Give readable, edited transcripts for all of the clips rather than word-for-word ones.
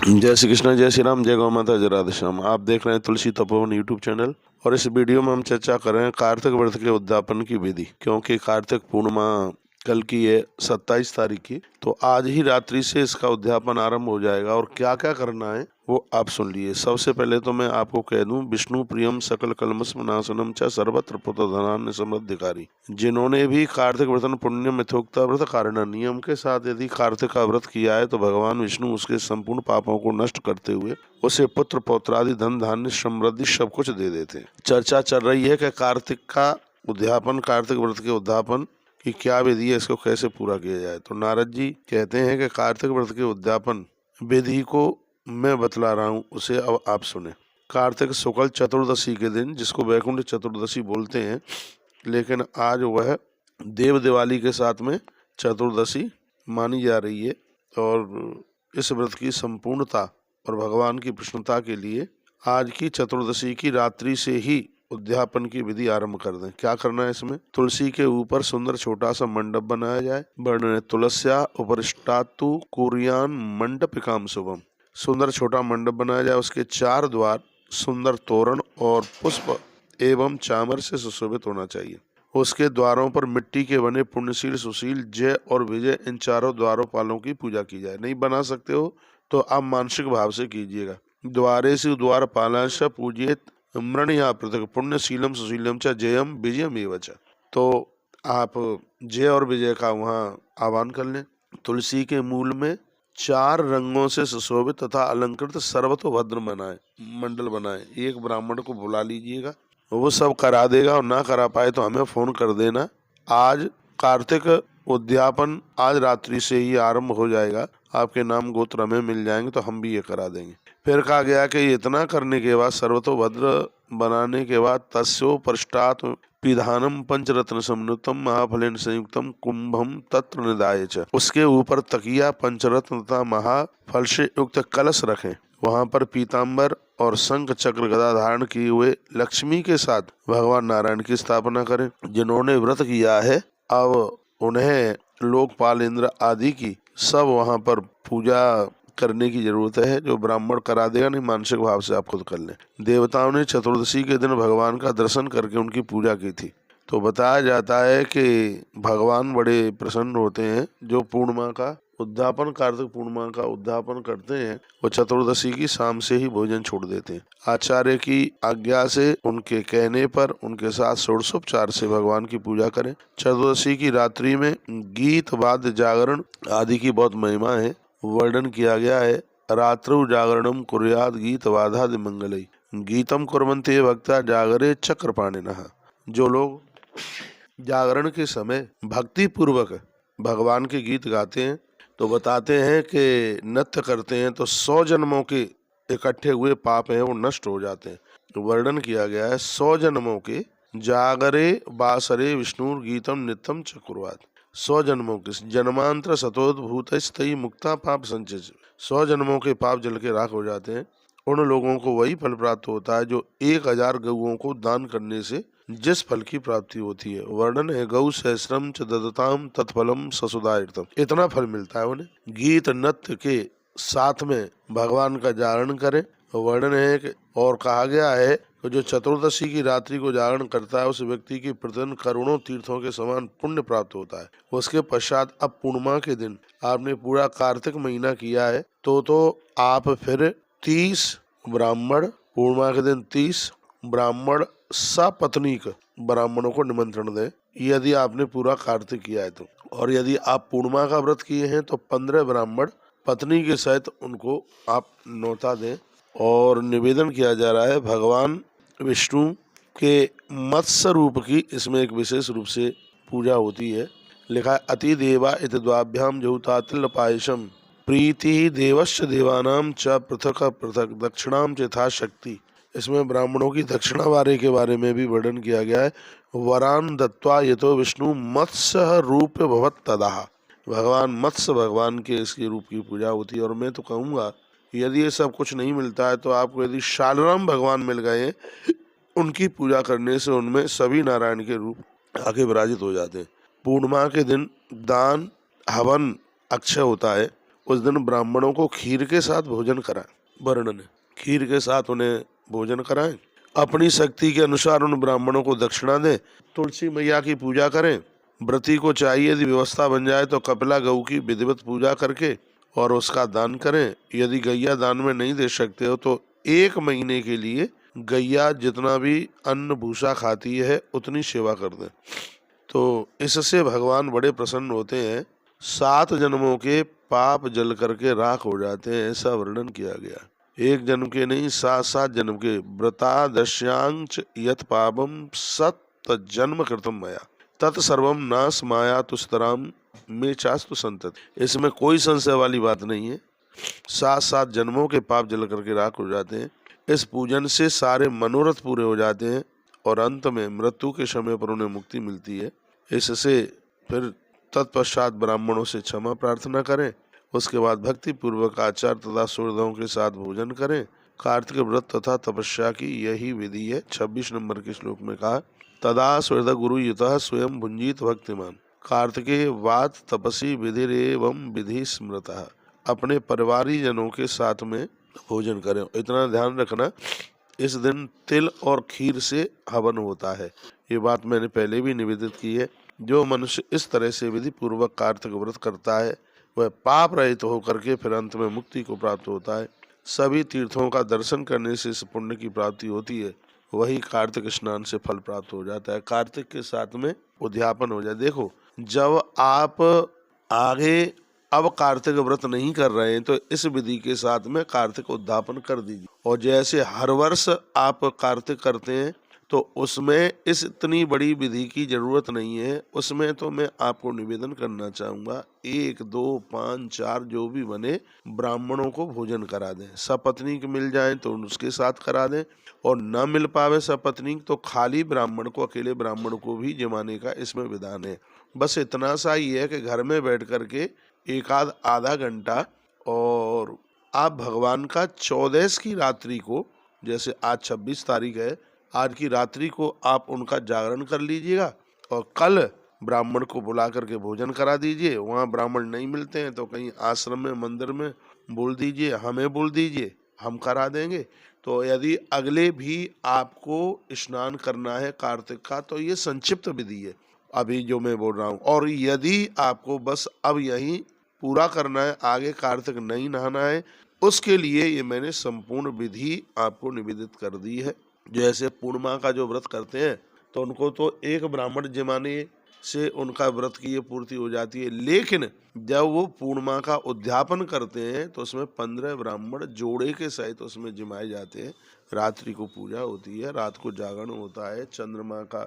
जय श्री कृष्ण, जय श्री राम, जय गौ माता, जय राधे श्याम। आप देख रहे हैं तुलसी तपोवन यूट्यूब चैनल और इस वीडियो में हम चर्चा कर रहे हैं कार्तिक व्रत के उद्यापन की विधि। क्योंकि कार्तिक पूर्णिमा कल की है 27 तारीख की, तो आज ही रात्रि से इसका उद्यापन आरंभ हो जाएगा। और क्या क्या करना है वो आप सुन लिए। सबसे पहले तो मैं आपको कह दूं, विष्णु प्रियम सकल कलमस्म नाशनम च सर्वत्र पुत्रधनान्य समृद्धिकारी। जिन्होंने भी कार्तिक व्रतन पुण्य मिथोक्ता व्रत कारण नियम के साथ यदि कार्तिक का व्रत किया है तो भगवान विष्णु उसके संपूर्ण पापों को नष्ट करते हुए उसे पुत्र पौत्रादि धन धान्य समृद्धि सब कुछ दे देते हैं। चर्चा चल रही है कि कार्तिक का उद्यापन, कार्तिक व्रत के उद्यापन की क्या विधि है, इसको कैसे पूरा किया जाए। तो नारद जी कहते हैं कि कार्तिक व्रत के उद्यापन विधि को मैं बतला रहा हूँ, उसे अब आप सुने। कार्तिक शुक्ल चतुर्दशी के दिन, जिसको वैकुंठ चतुर्दशी बोलते हैं, लेकिन आज वह देव दिवाली के साथ में चतुर्दशी मानी जा रही है। और इस व्रत की संपूर्णता और भगवान की प्रसन्नता के लिए आज की चतुर्दशी की रात्रि से ही उद्यापन की विधि आरंभ कर दें। क्या करना है इसमें? तुलसी के ऊपर सुंदर छोटा सा मंडप बनाया जाए। वर्णन तुलस्या उपरिष्टातु कुर्यान मंडपिकाम शुभम। सुंदर छोटा मंडप बनाया जाए, उसके 4 द्वार सुंदर तोरण और पुष्प एवं चामर से सुशोभित होना चाहिए। उसके द्वारों पर मिट्टी के बने पुण्यशील, सुशील, जय और विजय, इन चारों द्वारों पालों की पूजा की जाए। नहीं बना सकते हो तो आप मानसिक भाव से कीजिएगा। द्वारेषु द्वार पालांश पूजित मृणया पृथक पुण्यशीलम सुशीलम च जयम विजयम एव च। तो आप जय और विजय का वहाँ आह्वान कर लें। तुलसी के मूल में 4 रंगों से सुशोभित तथा अलंकृत सर्वतोभद्र बनाए मंडल बनाए। एक ब्राह्मण को बुला लीजिएगा, वो सब करा देगा, और ना करा पाए तो हमें फोन कर देना। आज कार्तिक उद्यापन आज रात्रि से ही आरंभ हो जाएगा। आपके नाम गोत्र हमें मिल जाएंगे तो हम भी ये करा देंगे। फिर कहा गया कि इतना करने के बाद, सर्वतोभद्र बनाने के बाद, तस्यो पश्चात पिधानम पंचरत्न समन्वितम महाफलेन संयुक्तम कुंभम तत्र निदाय च। उसके ऊपर तकिया, पंचरत्न तथा महाफल से युक्त कलश रखें। वहां पर पीताम्बर और शंख चक्र गदा धारण किए हुए लक्ष्मी के साथ भगवान नारायण की स्थापना करें। जिन्होंने व्रत किया है अब उन्हें लोकपाल इंद्र आदि की सब वहां पर पूजा करने की जरूरत है। जो ब्राह्मण करा देगा, नहीं मानसिक भाव से आप खुद कर लें। देवताओं ने चतुर्दशी के दिन भगवान का दर्शन करके उनकी पूजा की थी। तो बताया जाता है कि भगवान बड़े प्रसन्न होते हैं। जो पूर्णिमा का उद्यापन, कार्तिक पूर्णिमा का उद्यापन करते हैं, वो चतुर्दशी की शाम से ही भोजन छोड़ देते हैं। आचार्य की आज्ञा से, उनके कहने पर, उनके साथ षोडशोपचार से भगवान की पूजा करें। चतुर्दशी की रात्रि में गीत, वाद्य, जागरण आदि की बहुत महिमा है। वर्णन किया गया है, रात्रौ जागरणम कुर्याद गीत वादादि मंगलई गीतम कुर्वन्ते भक्ता जागरे चक्रपाणिनः। जो लोग जागरण के समय भक्ति पूर्वक भगवान के गीत गाते हैं, तो बताते हैं कि नृत्य करते हैं तो 100 जन्मों के इकट्ठे हुए पाप हैं वो नष्ट हो जाते हैं। वर्णन किया गया है, 100 जन्मों के जागरे बासरे विष्णु गीतम नित्यम चकुर्वाद। 100 जन्मों के जन्मांतर सतोद्भूत स्थयी मुक्ता पाप संचय। 100 जन्मों के पाप जल के राख हो जाते हैं। उन लोगों को वही फल प्राप्त होता है जो 1000 गऊओं को दान करने से जिस फल की प्राप्ति होती है। वर्णन है, गौ सहस्रम च ददताम तत्फलम ससुदायर्तम। इतना फल मिलता है उन्हें। गीत नृत्य के साथ में भगवान का जागरण करें। वर्णन है कि, और कहा गया है कि जो चतुर्दशी की रात्रि को जागरण करता है उस व्यक्ति की प्रतिदिन करोड़ों तीर्थों के समान पुण्य प्राप्त होता है। उसके पश्चात अब पूर्णिमा के दिन आपने पूरा कार्तिक महीना किया है तो आप फिर 30 ब्राह्मण, पूर्णिमा के दिन 30 ब्राह्मण सपत्नीक ब्राह्मणों को निमंत्रण दें, यदि आपने पूरा कार्तिक किया है तो। और यदि आप पूर्णिमा का व्रत किए हैं तो 15 ब्राह्मण पत्नी के सहित उनको आप न्योता दें। और निवेदन किया जा रहा है, भगवान विष्णु के मत्स्य रूप की इसमें एक विशेष रूप से पूजा होती है। लिखा है, अति देवा इत द्वाभ्याम जहुतातिल पायसम प्रीति देवश्च देवानाम च पृथक पृथक दक्षिणाम चेथा शक्ति। इसमें ब्राह्मणों की दक्षिणा के बारे में भी वर्णन किया गया है। वरान दत्वा यतो विष्णु मत्स्य रूप भवत तदाह। भगवान मत्स्य, भगवान के इसके रूप की पूजा होती है। और मैं तो कहूँगा, यदि ये सब कुछ नहीं मिलता है तो आपको यदि शालराम भगवान मिल गए, उनकी पूजा करने से उनमें सभी नारायण के रूप आगे विराजित हो जाते हैं। पूर्णिमा के दिन दान हवन अक्षय होता है। उस दिन ब्राह्मणों को खीर के साथ भोजन कराएं। वर्ण ने खीर के साथ उन्हें भोजन कराएं। अपनी शक्ति के अनुसार उन ब्राह्मणों को दक्षिणा दें। तुलसी मैया की पूजा करें। व्रती को चाहिए यदि व्यवस्था बन जाए तो कपिला गऊ की विधिवत पूजा करके और उसका दान करें। यदि गैया दान में नहीं दे सकते हो तो 1 महीने के लिए गैया जितना भी अन्न भूसा खाती है उतनी सेवा कर दें, तो इससे भगवान बड़े प्रसन्न होते हैं। 7 जन्मों के पाप जल करके राख हो जाते हैं, ऐसा वर्णन किया गया। 1 जन्म के नहीं, 7 जन्म के। व्रता दश्यांच यत पापम सत जन्म कृतम मया तत्सर्वम नाश माया तुस्तराम में चास्तु संतति। इसमें कोई संशय वाली बात नहीं है। 7 जन्मों के पाप जल करके राख हो जाते हैं। इस पूजन से सारे मनोरथ पूरे हो जाते हैं और अंत में मृत्यु के समय पर उन्हें मुक्ति मिलती है। इससे फिर तत्पश्चात ब्राह्मणों से क्षमा प्रार्थना करें। उसके बाद भक्ति पूर्वक आचार तथा सुहृदों के साथ भोजन करें। कार्तिक व्रत तथा तपस्या की यही विधि है। 26 नंबर के श्लोक में कहा, तदा सुहृद गुरु युतः स्वयं भुंजीत भक्तिमान कार्तिके वात तपसी विधिरेवं विधि स्मृतः। अपने परिवारी जनों के साथ में भोजन करें। इतना ध्यान रखना, इस दिन तिल और खीर से हवन होता है। ये बात मैंने पहले भी निवेदित की है। जो मनुष्य इस तरह से विधि पूर्वक कार्तिक व्रत करता है वह पाप रहित होकर के फिर अंत में मुक्ति को प्राप्त होता है। सभी तीर्थों का दर्शन करने से इस पुण्य की प्राप्ति होती है। वही कार्तिक स्नान से फल प्राप्त हो जाता है। कार्तिक के साथ में उद्यापन हो जाए। देखो, जब आप आगे अब कार्तिक व्रत नहीं कर रहे हैं तो इस विधि के साथ में कार्तिक उद्यापन कर दीजिए। और जैसे हर वर्ष आप कार्तिक करते हैं तो उसमें इस इतनी बड़ी विधि की जरूरत नहीं है। उसमें तो मैं आपको निवेदन करना चाहूँगा, 1, 2, 5, 4 जो भी बने ब्राह्मणों को भोजन करा दें। सपत्नीक मिल जाए तो उसके साथ करा दें, और न मिल पावे सपत्नीक तो खाली ब्राह्मण को, अकेले ब्राह्मण को भी जमाने का इसमें विधान है। बस इतना सा ही है कि घर में बैठ करके आधा घंटा और आप भगवान का 14 की रात्रि को, जैसे आज 26 तारीख है, आज की रात्रि को आप उनका जागरण कर लीजिएगा और कल ब्राह्मण को बुला करके भोजन करा दीजिए। वहाँ ब्राह्मण नहीं मिलते हैं तो कहीं आश्रम में, मंदिर में बोल दीजिए, हमें बोल दीजिए, हम करा देंगे। तो यदि अगले भी आपको स्नान करना है कार्तिक का तो ये संक्षिप्त विधि है अभी जो मैं बोल रहा हूँ। और यदि आपको बस अब यही पूरा करना है, आगे कार्तिक नहीं नहाना है, उसके लिए ये मैंने संपूर्ण विधि आपको निवेदित कर दी है। जैसे पूर्णिमा का जो व्रत करते हैं तो उनको तो 1 ब्राह्मण जमाने से उनका व्रत की ये पूर्ति हो जाती है। लेकिन जब वो पूर्णिमा का उद्यापन करते हैं तो उसमें 15 ब्राह्मण जोड़े के सहित उसमें जिमाए जाते हैं। रात्रि को पूजा होती है, रात को जागरण होता है, चंद्रमा का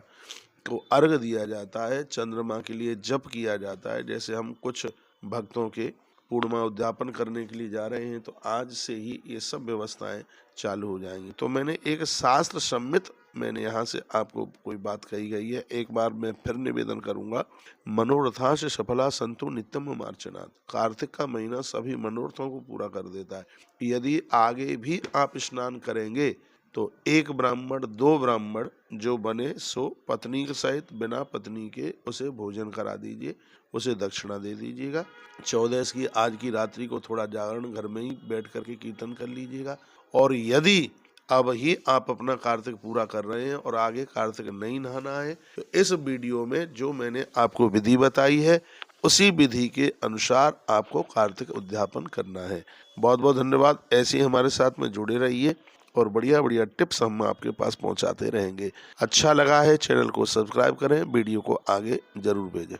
को अर्घ दिया जाता है, चंद्रमा के लिए जप किया जाता है। जैसे हम कुछ भक्तों के पूर्णिमा उद्यापन करने के लिए जा रहे हैं तो आज से ही ये सब व्यवस्थाएं चालू हो जाएंगी। तो मैंने एक शास्त्र सम्मित मैंने यहाँ से आपको कोई बात कही गई है। एक बार मैं फिर निवेदन करूंगा, मनोरथा से सफला संतु नित्यम मार्चनाथ। कार्तिक का महीना सभी मनोरथों को पूरा कर देता है। यदि आगे भी आप स्नान करेंगे तो 1 ब्राह्मण 2 ब्राह्मण जो बने सो पत्नी के सहित बिना पत्नी के उसे भोजन करा दीजिए, उसे दक्षिणा दे दीजिएगा। 14 की आज की रात्रि को थोड़ा जागरण घर में ही बैठ करके कीर्तन कर लीजिएगा। और यदि अब ही आप अपना कार्तिक पूरा कर रहे हैं और आगे कार्तिक नहीं नहाना है तो इस वीडियो में जो मैंने आपको विधि बताई है उसी विधि के अनुसार आपको कार्तिक उद्यापन करना है। बहुत बहुत धन्यवाद। ऐसे ही हमारे साथ में जुड़े रहिए और बढ़िया बढ़िया टिप्स हम आपके पास पहुंचाते रहेंगे। अच्छा लगा है चैनल को सब्सक्राइब करें, वीडियो को आगे जरूर भेजें।